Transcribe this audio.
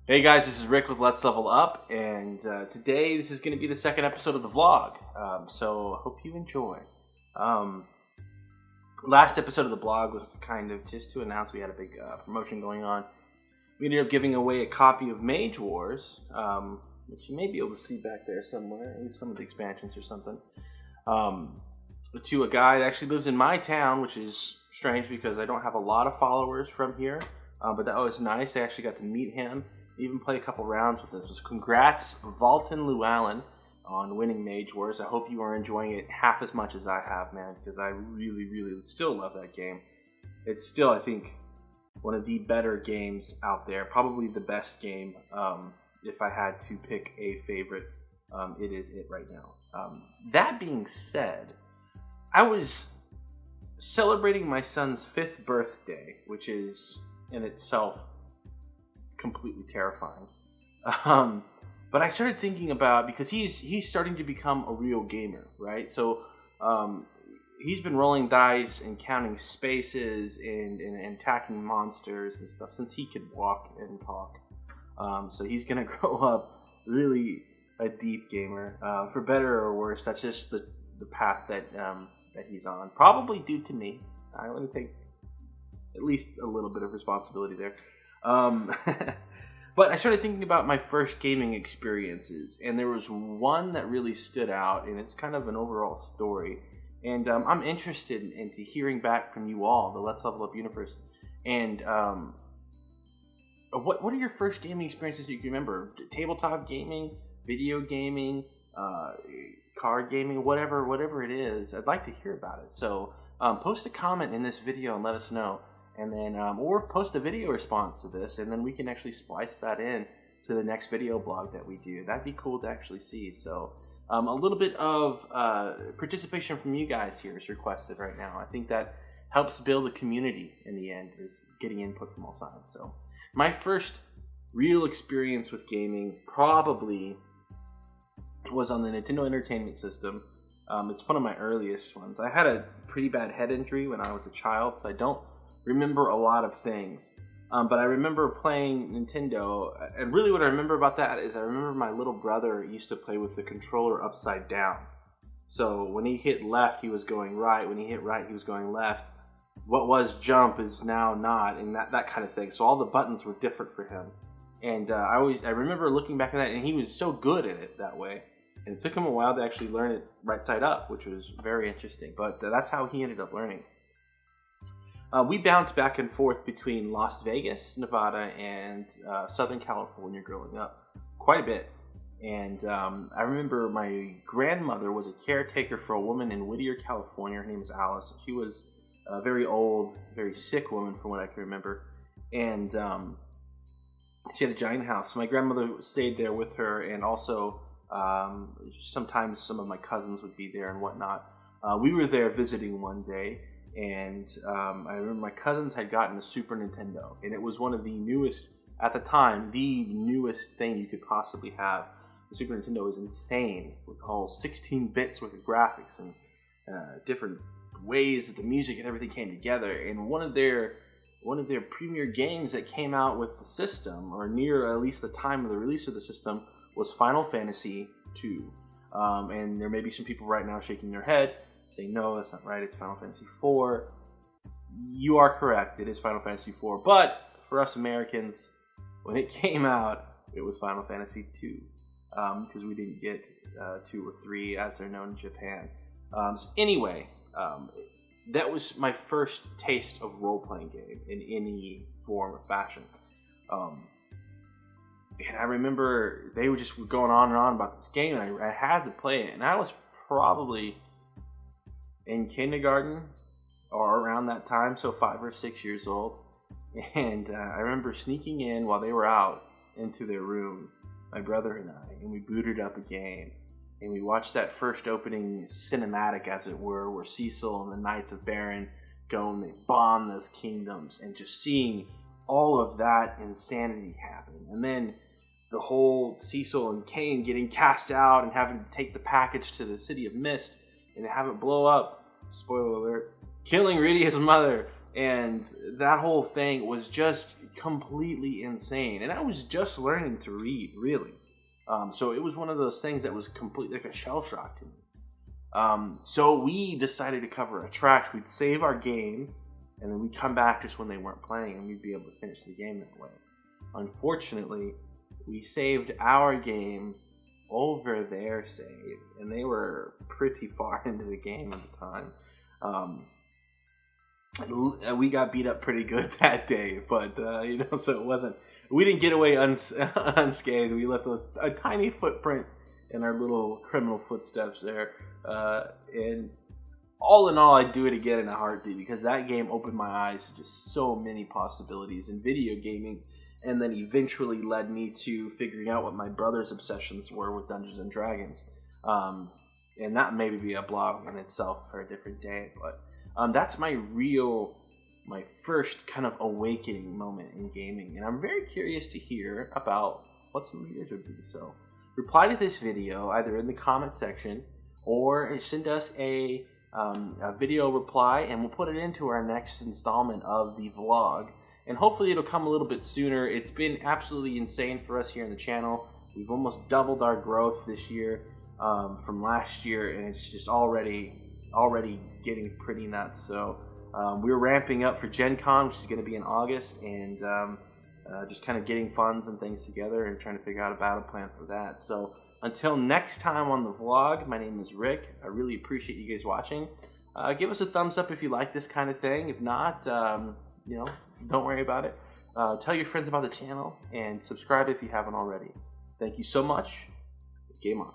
Hey guys, this is Rick with Let's Level Up, and today this is going to be the second episode of the vlog, so I hope you enjoy. Last episode of the vlog was kind of just to announce we had a big promotion going on. We ended up giving away a copy of Mage Wars, which you may be able to see back there somewhere, at least some of the expansions or something, to a guy that actually lives in my town, which is strange because I don't have a lot of followers from here, but that was nice. I actually got to meet him. Even play a couple rounds with this. So congrats, Valton Llewellyn, on winning Mage Wars. I hope you are enjoying it half as much as I have, man, because I really, really still love that game. It's still, I think, one of the better games out there. Probably the best game. If I had to pick a favorite, it is it right now. That being said, I was celebrating my son's 5th birthday, which is in itself completely terrifying. But I started thinking about, because he's starting to become a real gamer, right? So he's been rolling dice and counting spaces and attacking monsters and stuff since he could walk and talk. So he's gonna grow up really a deep gamer. For better or worse, that's just the path that he's on. Probably due to me. I want to take at least a little bit of responsibility there. But I started thinking about my first gaming experiences, and there was one that really stood out, and it's kind of an overall story. And I'm interested into hearing back from you all, the Let's Level Up universe. And what are your first gaming experiences you can remember? Tabletop gaming, video gaming, card gaming, whatever it is. I'd like to hear about it. So post a comment in this video and let us know. And then, or post a video response to this, and then we can actually splice that in to the next video blog that we do. That'd be cool to actually see. So, a little bit of participation from you guys here is requested right now. I think that helps build a community in the end, is getting input from all sides. So, my first real experience with gaming probably was on the Nintendo Entertainment System. It's one of my earliest ones. I had a pretty bad head injury when I was a child, so I don't remember a lot of things, but I remember playing Nintendo, and really what I remember about that is I remember my little brother used to play with the controller upside down. So when he hit left, he was going right. When he hit right, he was going left. What was jump is now not, and that kind of thing. So all the buttons were different for him, and I remember looking back at that, and he was so good at it that way. And it took him a while to actually learn it right side up, which was very interesting. But that's how he ended up learning. We bounced back and forth between Las Vegas, Nevada, and Southern California growing up quite a bit. And I remember my grandmother was a caretaker for a woman in Whittier, California. Her name was Alice. She was a very old, very sick woman from what I can remember. And she had a giant house. So my grandmother stayed there with her, and also sometimes some of my cousins would be there and whatnot. We were there visiting one day. And I remember my cousins had gotten a Super Nintendo, and it was one of the newest, at the time, the newest thing you could possibly have. The Super Nintendo was insane, with all 16 bits worth of graphics and different ways that the music and everything came together. And one of their premier games that came out with the system, or near at least the time of the release of the system, was Final Fantasy II. And there may be some people right now shaking their head, saying, no, that's not right, it's Final Fantasy IV. You are correct, it is Final Fantasy IV, but for us Americans, when it came out, it was Final Fantasy II, because we didn't get 2 or 3 as they're known in Japan. So anyway, that was my first taste of role-playing game in any form or fashion. And I remember they were just going on and on about this game, and I had to play it, and I was probably in kindergarten or around that time, so 5 or 6 years old. And I remember sneaking in while they were out into their room, my brother and I, and we booted up a game. And we watched that first opening cinematic, as it were, where Cecil and the Knights of Baron go and they bomb those kingdoms, and just seeing all of that insanity happen. And then the whole Cecil and Kain getting cast out and having to take the package to the City of Mist and have it blow up, spoiler alert, killing Rydia's mother, And that whole thing was just completely insane. And I was just learning to read, really. So it was one of those things that was completely like a shell shock to me. So we decided to cover a track. We'd save our game, and then we'd come back just when they weren't playing, and we'd be able to finish the game that way. Unfortunately, we saved our game over their save, and they were pretty far into the game at the time. We got beat up pretty good that day, but so it wasn't. We didn't get away unscathed. We left a tiny footprint in our little criminal footsteps there, and all in all, I'd do it again in a heartbeat, because that game opened my eyes to just so many possibilities in video gaming, and then eventually led me to figuring out what my brother's obsessions were with Dungeons and Dragons. And that may be a blog in itself for a different day, but that's my first kind of awakening moment in gaming. And I'm very curious to hear about what some of yours would be. So reply to this video either in the comment section, or send us a video reply, and we'll put it into our next installment of the vlog. And hopefully it'll come a little bit sooner. It's been absolutely insane for us here on the channel. We've almost doubled our growth this year from last year, and it's just already getting pretty nuts. So we're ramping up for Gen Con, which is going to be in August, and just kind of getting funds and things together and trying to figure out a battle plan for that. So until next time on the vlog, my name is Rick. I really appreciate you guys watching. Give us a thumbs up if you like this kind of thing. If not, don't worry about it. Tell your friends about the channel, and subscribe if you haven't already. Thank you so much. Game on.